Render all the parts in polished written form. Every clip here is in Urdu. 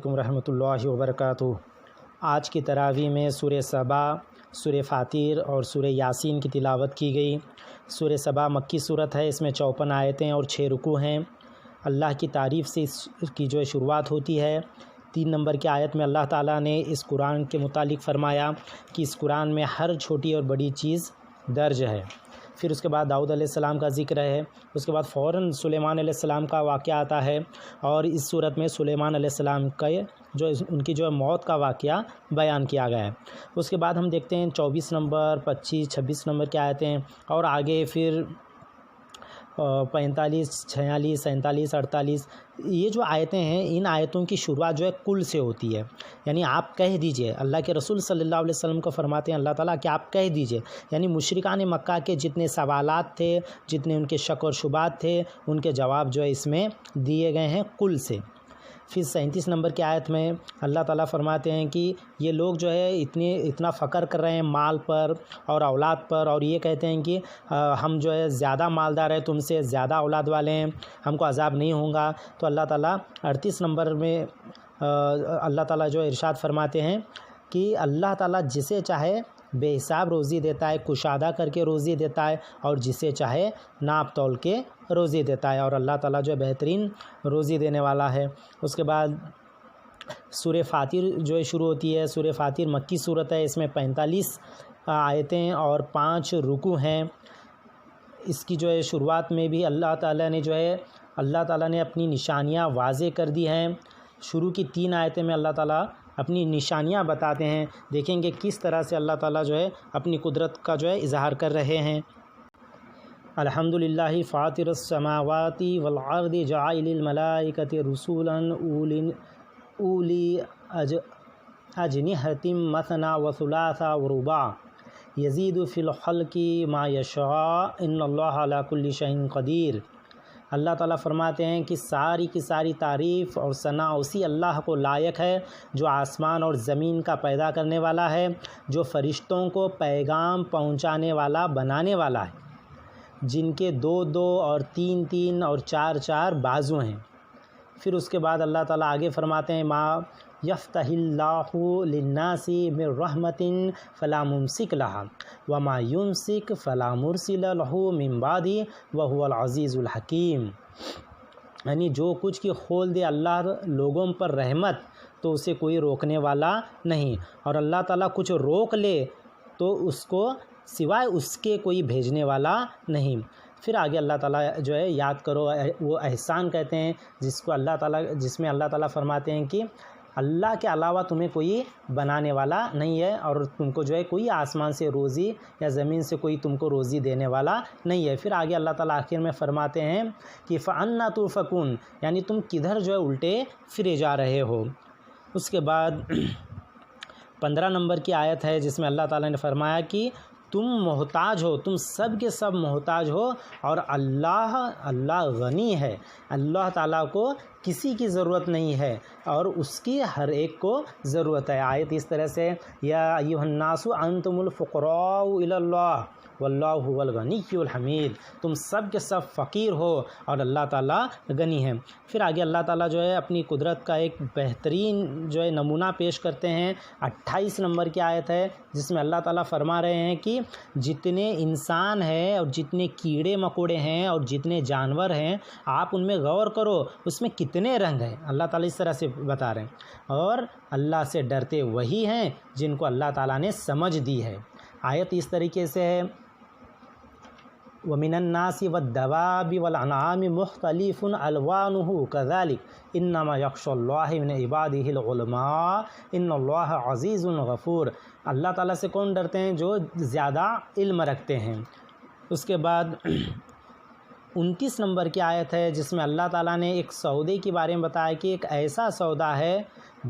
علیکم ورحمۃ اللہ وبرکاتہ۔ آج کی تراویح میں سورہ سبا، سورہ فاطر اور سورہ یاسین کی تلاوت کی گئی۔ سورہ سبا مکی صورت ہے، اس میں 54 آیتیں اور 6 رکوع ہیں۔ اللہ کی تعریف سے اس کی شروعات ہوتی ہے۔ 3 نمبر کی آیت میں اللہ تعالیٰ نے اس قرآن کے متعلق فرمایا کہ اس قرآن میں ہر چھوٹی اور بڑی چیز درج ہے۔ پھر اس کے بعد داؤد علیہ السلام کا ذکر ہے، اس کے بعد فوراً سلیمان علیہ السلام کا واقعہ آتا ہے، اور اس صورت میں سلیمان علیہ السلام کا ان کی موت کا واقعہ بیان کیا گیا ہے۔ اس کے بعد ہم دیکھتے ہیں 24 نمبر، 25، 26 نمبر کی آیتیں، اور آگے پھر 45، 46، 47، 48 یہ جو آیتیں ہیں، ان آیتوں کی شروعات کل سے ہوتی ہے، یعنی آپ کہہ دیجئے۔ اللہ کے رسول صلی اللہ علیہ وسلم کو فرماتے ہیں اللہ تعالیٰ کہ آپ کہہ دیجئے، یعنی مشرکان مکہ کے جتنے سوالات تھے، جتنے ان کے شک اور شبہات تھے، ان کے جواب اس میں دیے گئے ہیں کل سے۔ پھر 37 نمبر کی آیت میں اللہ تعالیٰ فرماتے ہیں کہ یہ لوگ اتنا فخر کر رہے ہیں مال پر اور اولاد پر، اور یہ کہتے ہیں کہ ہم زیادہ مالدار ہیں، تم سے زیادہ اولاد والے ہیں، ہم کو عذاب نہیں ہوگا۔ تو اللہ تعالیٰ 38 نمبر میں اللہ تعالیٰ ارشاد فرماتے ہیں کہ اللہ تعالیٰ جسے چاہے بے حساب روزی دیتا ہے، کشادہ کر کے روزی دیتا ہے، اور جسے چاہے ناپ تول کے روزی دیتا ہے، اور اللہ تعالیٰ بہترین روزی دینے والا ہے۔ اس کے بعد سورہ فاطر شروع ہوتی ہے۔ سورہ فاطر مکی صورت ہے، اس میں 45 آیتیں اور 5 رکوع ہیں۔ اس کی شروعات میں بھی اللہ تعالیٰ نے اپنی نشانیاں واضح کر دی ہیں۔ شروع کی 3 آیتیں میں اللہ تعالیٰ اپنی نشانیاں بتاتے ہیں۔ دیکھیں گے کس طرح سے اللہ تعالیٰ اپنی قدرت کا اظہار کر رہے ہیں۔ الحمدللہ فاطر السماوات والارض جاعل الملائکۃ رسولا اولی اجنحۃ مثنی وثلاث ورباع یزید فی الخلق ما یشاء ان اللہ علی کل شیء قدیر۔ اللہ تعالیٰ فرماتے ہیں کہ ساری کی ساری تعریف اور ثنا اسی اللہ کو لائق ہے جو آسمان اور زمین کا پیدا کرنے والا ہے، جو فرشتوں کو پیغام پہنچانے والا بنانے والا ہے، جن کے 2 اور 3 اور 4 بازو ہیں۔ پھر اس کے بعد اللہ تعالیٰ آگے فرماتے ہیں ما یفتح اللہ للناس من رحمت فلا ممسک لها وما یمسک فلا مرسل له من بعدہ وهو العزیز الحکیم۔ یعنی جو کچھ کی کھول دے اللہ لوگوں پر رحمت تو اسے کوئی روکنے والا نہیں، اور اللہ تعالیٰ کچھ روک لے تو اس کو سوائے اس کے کوئی بھیجنے والا نہیں۔ پھر آگے اللہ تعالیٰ یاد کرو وہ احسان کہتے ہیں جس میں اللہ تعالیٰ فرماتے ہیں کہ اللہ کے علاوہ تمہیں کوئی بنانے والا نہیں ہے، اور تم کو کوئی آسمان سے روزی یا زمین سے کوئی تم کو روزی دینے والا نہیں ہے۔ پھر آگے اللہ تعالیٰ آخر میں فرماتے ہیں کہ فَأَنَّا تُؤْفَكُونَ، یعنی تم کدھر الٹے پھرے جا رہے ہو۔ اس کے بعد 15 نمبر کی آیت ہے جس میں اللہ تعالیٰ نے فرمایا کہ تم محتاج ہو، تم سب کے سب محتاج ہو، اور اللہ غنی ہے، اللہ تعالیٰ کو کسی کی ضرورت نہیں ہے، اور اس کی ہر ایک کو ضرورت ہے۔ آیت اس طرح سے یا ایھا الناس انتم الفقراء الی اللہ واللہ هو الغنی الحمید، تم سب کے سب فقیر ہو اور اللہ تعالیٰ غنی ہے۔ پھر آگے اللہ تعالیٰ اپنی قدرت کا ایک بہترین نمونہ پیش کرتے ہیں۔ 28 نمبر کی آیت ہے جس میں اللہ تعالیٰ فرما رہے ہیں کہ جتنے انسان ہیں اور جتنے کیڑے مکوڑے ہیں اور جتنے جانور ہیں، آپ ان میں غور کرو، اس میں کتنے رنگ ہیں۔ اللہ تعالیٰ اس طرح سے بتا رہے ہیں، اور اللہ سے ڈرتے وہی ہیں جن کو اللہ تعالیٰ نے سمجھ دی ہے۔ آیت اس طریقے سے ہے وَمِنَ النَّاسِ وَالدَّوَابِ وَالْأَنْعَامِ مُخْتَلِفٌ أَلْوَانُهُ كَذَلِكَ إِنَّمَا يَخْشَى اللَّهَ مِنْ عِبَادِهِ الْعُلَمَاءُ إِنَّ اللَّهَ عَزِيزٌ غَفُورٌ۔ اللہ تعالیٰ سے کون ڈرتے ہیں؟ جو زیادہ علم رکھتے ہیں۔ اس کے بعد 29 نمبر کی آیت ہے جس میں اللہ تعالیٰ نے ایک سودے کے بارے میں بتایا کہ ایک ایسا سودا ہے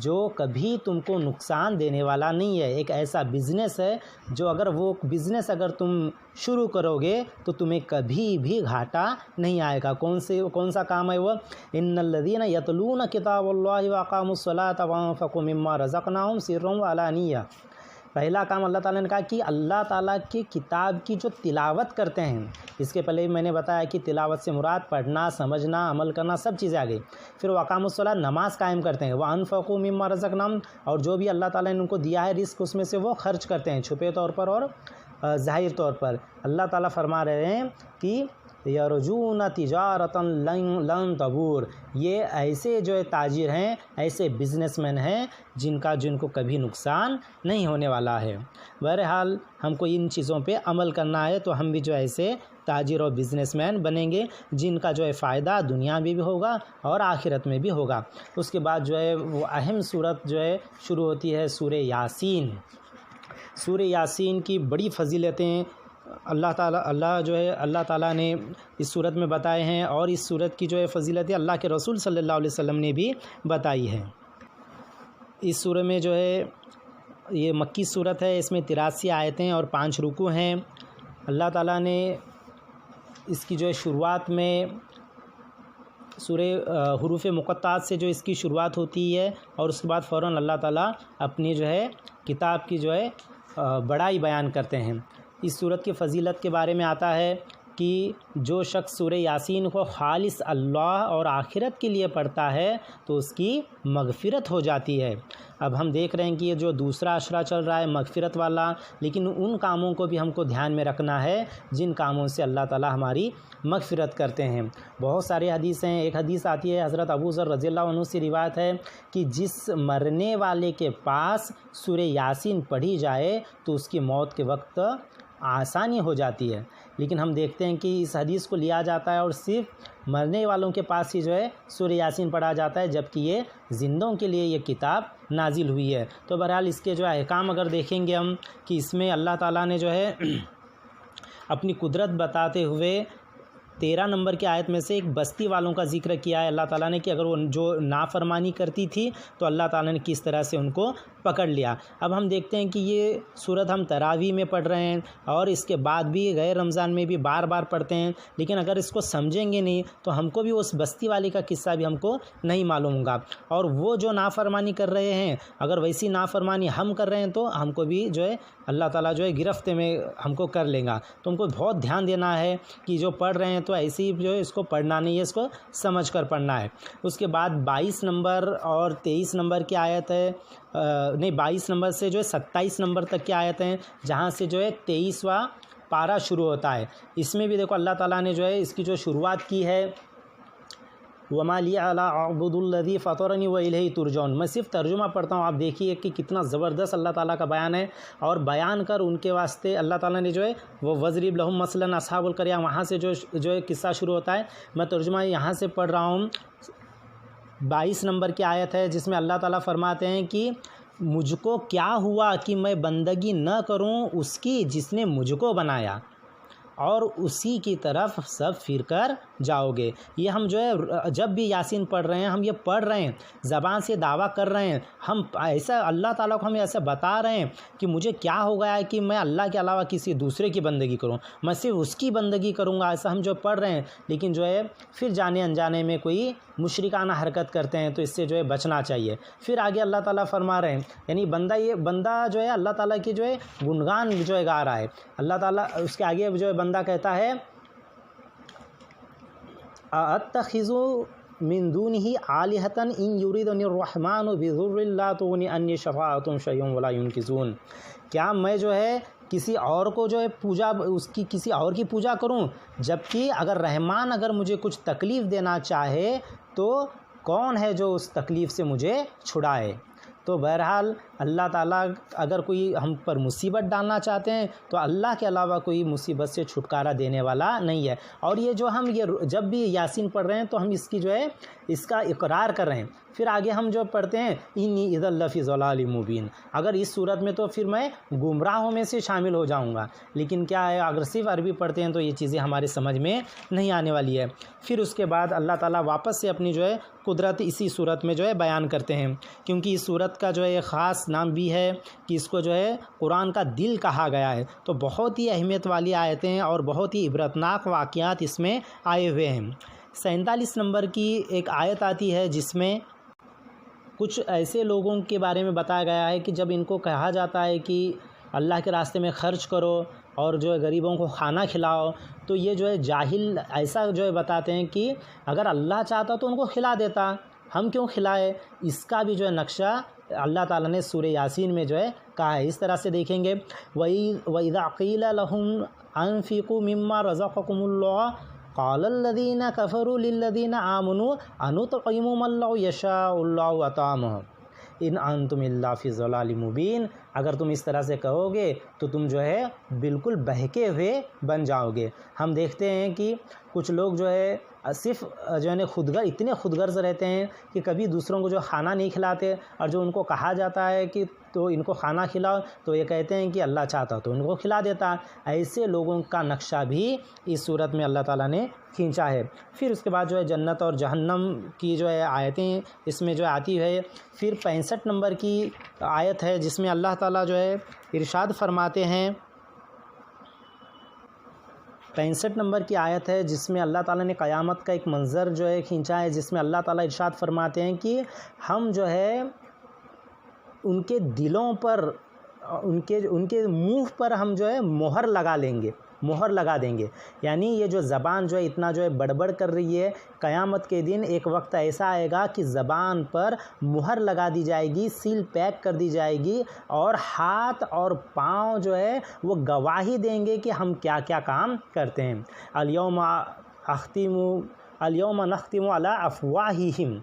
جو کبھی تم کو نقصان دینے والا نہیں ہے، ایک ایسا بزنس ہے جو وہ بزنس اگر تم شروع کرو گے تو تمہیں کبھی بھی گھاٹا نہیں آئے گا۔ کون سا کام ہے وہ؟ ان الذین یتلون کتاب اللہ واقاموا الصلاۃ وانفقوا مما رزقناہم سرا وعلانیہ، پہلا کام اللہ تعالیٰ نے کہا کہ اللہ تعالیٰ کی کتاب کی جو تلاوت کرتے ہیں، اس کے پہلے میں نے بتایا کہ تلاوت سے مراد پڑھنا، سمجھنا، عمل کرنا، سب چیزیں آ گئی۔ پھر وقام الصلاۃ، نماز قائم کرتے ہیں، وَأَنفَقُوا مِمَّا رَزَقْنَاهُمْ، اور جو بھی اللہ تعالیٰ نے ان کو دیا ہے رزق، اس میں سے وہ خرچ کرتے ہیں، چھپے طور پر اور ظاہر طور پر۔ اللہ تعالیٰ فرما رہے ہیں کہ یرجون تجارتا لن تبور، یہ ایسے جو تاجر ہیں، ایسے بزنس مین ہیں جن کو کبھی نقصان نہیں ہونے والا ہے۔ بہرحال ہم کو ان چیزوں پہ عمل کرنا ہے تو ہم بھی جو ایسے تاجر اور بزنس مین بنیں گے جن کا جو ہے فائدہ دنیا میں بھی ہوگا اور آخرت میں بھی ہوگا۔ اس کے بعد جو ہے وہ اہم صورت جو ہے شروع ہوتی ہے سورہ یاسین۔ سورہ یاسین کی بڑی فضیلتیں اللہ تعالیٰ نے اس صورت میں بتائے ہیں، اور اس صورت کی جو ہے فضیلتیں اللہ کے رسول صلی اللہ علیہ وسلم نے بھی بتائی ہیں۔ اس سورہ میں جو ہے یہ مکی صورت ہے، اس میں 83 آیتیں اور 5 رکوع ہیں۔ اللہ تعالیٰ نے اس کی جو ہے شروعات میں سورہ حروف مقطعات سے جو اس کی شروعات ہوتی ہے، اور اس کے بعد فوراً اللہ تعالیٰ اپنی جو ہے کتاب کی جو ہے بڑائی بیان کرتے ہیں۔ اس صورت کی فضیلت کے بارے میں آتا ہے کہ جو شخص سورہ یاسین کو خالص اللہ اور آخرت کے لیے پڑھتا ہے تو اس کی مغفرت ہو جاتی ہے۔ اب ہم دیکھ رہے ہیں کہ یہ جو دوسرا اشرا چل رہا ہے مغفرت والا، لیکن ان کاموں کو بھی ہم کو دھیان میں رکھنا ہے جن کاموں سے اللہ تعالیٰ ہماری مغفرت کرتے ہیں۔ بہت سارے حدیث ہیں، ایک حدیث آتی ہے حضرت ابو ذر رضی اللہ عنہ سے روایت ہے کہ جس مرنے والے کے پاس سورہ یاسین پڑھی جائے تو اس کی موت کے وقت آسانی ہو جاتی ہے۔ لیکن ہم دیکھتے ہیں کہ اس حدیث کو لیا جاتا ہے اور صرف مرنے والوں کے پاس ہی جو ہے سورہ یاسین پڑھا جاتا ہے، جبکہ یہ زندوں کے لیے یہ کتاب نازل ہوئی ہے۔ تو بہرحال اس کے جو احکام اگر دیکھیں گے ہم کہ اس میں اللہ تعالیٰ نے جو ہے اپنی قدرت بتاتے ہوئے 13 نمبر کی آیت میں سے ایک بستی والوں کا ذکر کیا ہے اللہ تعالیٰ نے کہ اگر وہ جو نافرمانی کرتی تھی تو اللہ تعالیٰ نے کس طرح سے ان کو پکڑ لیا۔ اب ہم دیکھتے ہیں کہ یہ صورت ہم تراویح میں پڑھ رہے ہیں اور اس کے بعد بھی غیر رمضان میں بھی بار بار پڑھتے ہیں، لیکن اگر اس کو سمجھیں گے نہیں تو ہم کو بھی اس بستی والے کا قصہ بھی ہم کو نہیں معلوم ہوگا، اور وہ جو نافرمانی کر رہے ہیں اگر ویسی نافرمانی ہم کر رہے ہیں تو ہم کو بھی جو ہے اللہ تعالیٰ جو ہے گرفت میں ہم کو کر لے گا۔ تو ہم کو بہت دھیان دینا ہے کہ جو پڑھ رہے ہیں تو ایسے ہی جو ہے اس کو پڑھنا نہیں ہے، اس کو سمجھ کر پڑھنا ہے۔ اس کے بعد 22 نمبر اور 23 نمبر کی آیت ہے، 22 نمبر سے جو ہے 27 نمبر تک کی آیت ہیں، جہاں سے جو ہے 23واں پارہ شروع ہوتا ہے۔ اس میں بھی دیکھو اللہ تعالیٰ نے جو ہے اس کی جو شروعات کی ہے وَمَا لِيَ عَلَىٰ أَعْبُدُ الَّذِي فَطَرَنِي وَإِلَيْهِ تُرْجَعُونَ۔ میں صرف ترجمہ پڑھتا ہوں، آپ دیکھیے کہ کتنا زبردست اللہ تعالیٰ کا بیان ہے، اور بیان کر ان کے واسطے اللہ تعالیٰ نے جو ہے وہ وَاضْرِبْ لَهُم مَثَلًا أَصْحَابَ الْقَرْيَةِ، وہاں سے جو ہے قصہ شروع ہوتا ہے۔ میں ترجمہ یہاں سے پڑھ رہا ہوں۔ 22 نمبر کی آیت ہے جس میں اللہ تعالیٰ فرماتے ہیں کہ مجھ کو کیا ہوا کہ میں بندگی نہ کروں اس کی جس نے مجھ کو بنایا، اور اسی کی طرف سب پھر کر جاؤ گے۔ یہ ہم جو ہے جب بھی یاسین پڑھ رہے ہیں ہم یہ پڑھ رہے ہیں، زبان سے دعویٰ کر رہے ہیں، ہم ایسا اللہ تعالیٰ کو ہم ایسا بتا رہے ہیں کہ مجھے کیا ہو گیا ہے کہ میں اللہ کے علاوہ کسی دوسرے کی بندگی کروں، میں صرف اس کی بندگی کروں گا، ایسا ہم جو پڑھ رہے ہیں۔ لیکن جو ہے پھر جانے انجانے میں کوئی مشرکانہ حرکت کرتے ہیں تو اس سے جو ہے بچنا چاہیے۔ پھر آگے اللہ تعالیٰ فرما رہے ہیں، یعنی بندہ جو ہے اللہ تعالیٰ کی جو ہے گنگان جو ہے گا رہا ہے۔ اللہ تعالیٰ اس کے آگے جو ہے بندہ کہتا ہے أَأَتَّخِذُ مِن دُونِهِ آلِهَةً إِن يُرِيدُنِي الرَّحْمَٰنُ بِضُرٍّ لَّا تُغْنِ عَنِّي شَفَاعَتُهُمْ شَيْئًا وَلَا يُنقِذُونَ۔ کیا میں جو ہے کسی اور کو جو ہے اس کی کسی اور کی پوجا کروں، جبکہ اگر رحمان اگر مجھے کچھ تکلیف دینا چاہے تو کون ہے جو اس تکلیف سے مجھے چھڑائے۔ تو بہرحال اللہ تعالیٰ اگر کوئی ہم پر مصیبت ڈالنا چاہتے ہیں تو اللہ کے علاوہ کوئی مصیبت سے چھٹکارا دینے والا نہیں ہے۔ اور یہ جو ہم جب بھی یاسین پڑھ رہے ہیں تو ہم اس کی جو ہے اس کا اقرار کر رہے ہیں۔ پھر آگے ہم جو پڑھتے ہیں انی اذا لفی ضلال مبین، اگر اس صورت میں تو پھر میں گمراہوں میں سے شامل ہو جاؤں گا۔ لیکن کیا ہے اگر صرف عربی پڑھتے ہیں تو یہ چیزیں ہمارے سمجھ میں نہیں آنے والی ہے۔ پھر اس کے بعد اللہ تعالیٰ واپس سے اپنی جو ہے قدرت اسی صورت میں جو ہے بیان کرتے ہیں، کیونکہ اس صورت کا جو ہے ایک خاص نام بھی ہے کہ اس کو جو ہے قرآن کا دل کہا گیا ہے۔ تو بہت ہی اہمیت والی آیتیں اور بہت ہی عبرتناک واقعات اس میں آئے ہوئے ہیں۔ 47 نمبر کی ایک آیت آتی ہے جس میں کچھ ایسے لوگوں کے بارے میں بتایا گیا ہے کہ جب ان کو کہا جاتا ہے کہ اللہ کے راستے میں خرچ کرو اور جو ہے غریبوں کو کھانا کھلاؤ، تو یہ جو ہے جاہل ایسا جو ہے بتاتے ہیں کہ اگر اللہ چاہتا تو ان کو کھلا دیتا، ہم کیوں کھلائے؟ اس کا بھی جو ہے نقشہ اللہ تعالیٰ نے سورہ یاسین میں جو ہے کہا ہے۔ اس طرح سے دیکھیں گے وَإِذَا قِيلَ لَهُمْ أَنفِقُوا مِمَّا رَزَقَكُمُ اللَّهُ قَالَ الَّذِينَ كَفَرُوا لِلَّذِينَ آمَنُوا أَنُطْعِمُ مَن لَّوْ يَشَاءُ اللَّهُ أَطْعَمَهُ ان انتم الا فی ضلال مبین۔ اگر تم اس طرح سے کہو گے تو تم جو ہے بالکل بہکے ہوئے بن جاؤ گے۔ ہم دیکھتے ہیں کہ کچھ لوگ جو ہے صرف جو ہے اتنے خود غرض رہتے ہیں کہ کبھی دوسروں کو جو کھانا نہیں کھلاتے، اور جو ان کو کہا جاتا ہے کہ تو ان کو کھانا کھلاؤ تو یہ کہتے ہیں کہ اللہ چاہتا تو ان کو کھلا دیتا۔ ایسے لوگوں کا نقشہ بھی اس صورت میں اللہ تعالیٰ نے کھینچا ہے۔ پھر اس کے بعد جو ہے جنت اور جہنم کی جو ہے آیتیں اس میں جو آتی ہے۔ پھر 65 نمبر کی آیت ہے جس میں اللہ تعالیٰ جو ہے ارشاد فرماتے ہیں، 65 نمبر کی آیت ہے جس میں اللہ تعالیٰ نے قیامت کا ایک منظر جو ہے کھینچا ہے، جس میں اللہ تعالیٰ ارشاد فرماتے ہیں کہ ہم جو ہے ان کے دلوں پر ان کے منہ پر ہم جو ہے مہر لگا دیں گے۔ یعنی یہ جو زبان جو ہے اتنا جو ہے بڑبڑ کر رہی ہے، قیامت کے دن ایک وقت ایسا آئے گا کہ زبان پر مہر لگا دی جائے گی، سیل پیک کر دی جائے گی، اور ہاتھ اور پاؤں جو ہے وہ گواہی دیں گے کہ ہم کیا کیا کام کرتے ہیں۔ الیوم نختم علی افواہہم،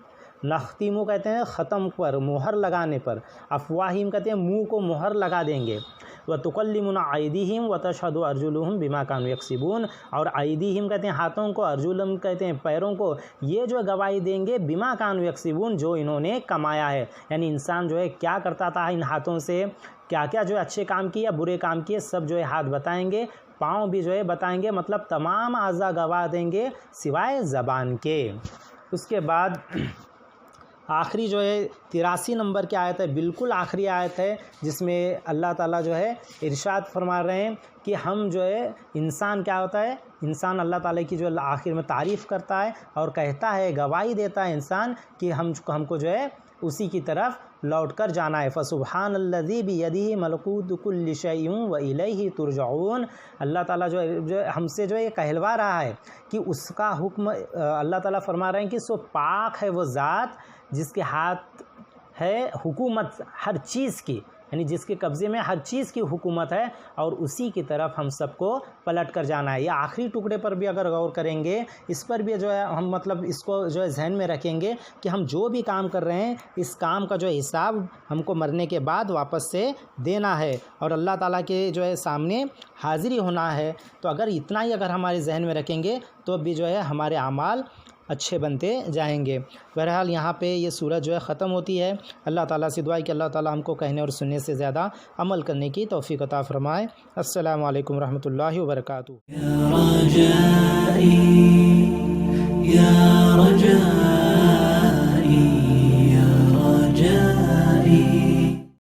نختیمو کہتے ہیں ختم پر، مہر لگانے پر، افواہم کہتے ہیں منہ کو مہر لگا دیں گے۔ وَتُكَلِّمُنَا أَيْدِيهِمْ وَتَشْهَدُ أَرْجُلُهُمْ بِمَا كَانُوا يَكْسِبُونَ، اور ایدیہم کہتے ہیں ہاتھوں کو، ارجلہم کہتے ہیں پیروں کو، یہ جو گواہی دیں گے بما كانوا يكسبون، جو انہوں نے کمایا ہے۔ یعنی انسان جو ہے کیا کرتا تھا ان ہاتھوں سے، کیا کیا جو اچھے کام کیے یا برے کام کیے، سب جو ہے ہاتھ بتائیں گے، پاؤں بھی جو ہے بتائیں گے، مطلب تمام اعضاء گواہ دیں گے سوائے زبان کے۔ اس کے بعد آخری جو ہے 83 نمبر کی آیت ہے، بالکل آخری آیت ہے، جس میں اللہ تعالیٰ جو ہے ارشاد فرما رہے ہیں کہ ہم جو ہے انسان کیا ہوتا ہے، انسان اللہ تعالیٰ کی جو آخر میں تعریف کرتا ہے اور کہتا ہے، گواہی دیتا ہے انسان کہ ہم کو جو ہے اسی کی طرف لوٹ کر جانا ہے۔ فَسُبْحَانَ الَّذِي بِيَدِهِ مَلَكُوتُ كُلِّ شَيْءٍ وَإِلَيْهِ تُرْجَعُونَ۔ اللہ تعالیٰ جو ہم سے جو یہ کہلوا رہا ہے کہ اس کا حکم، اللہ تعالیٰ فرما رہے ہیں کہ سو پاک ہے وہ ذات جس کے ہاتھ ہے حکومت ہر چیز کی، یعنی جس کے قبضے میں ہر چیز کی حکومت ہے، اور اسی کی طرف ہم سب کو پلٹ کر جانا ہے۔ یہ آخری ٹکڑے پر بھی اگر غور کریں گے، اس پر بھی جو ہے ہم مطلب اس کو جو ہے ذہن میں رکھیں گے کہ ہم جو بھی کام کر رہے ہیں، اس کام کا جو ہے حساب ہم کو مرنے کے بعد واپس سے دینا ہے، اور اللہ تعالیٰ کے جو ہے سامنے حاضری ہونا ہے۔ تو اگر اتنا ہی اگر ہمارے ذہن میں رکھیں گے تو بھی جو ہے ہمارے اعمال اچھے بنتے جائیں گے۔ بہرحال یہاں پہ یہ سورج جو ہے ختم ہوتی ہے۔ اللہ تعالیٰ سے دعا ہے کہ اللہ تعالیٰ ہم کو کہنے اور سننے سے زیادہ عمل کرنے کی توفیق عطا فرمائے۔ السلام علیکم ورحمۃ اللہ وبرکاتہ۔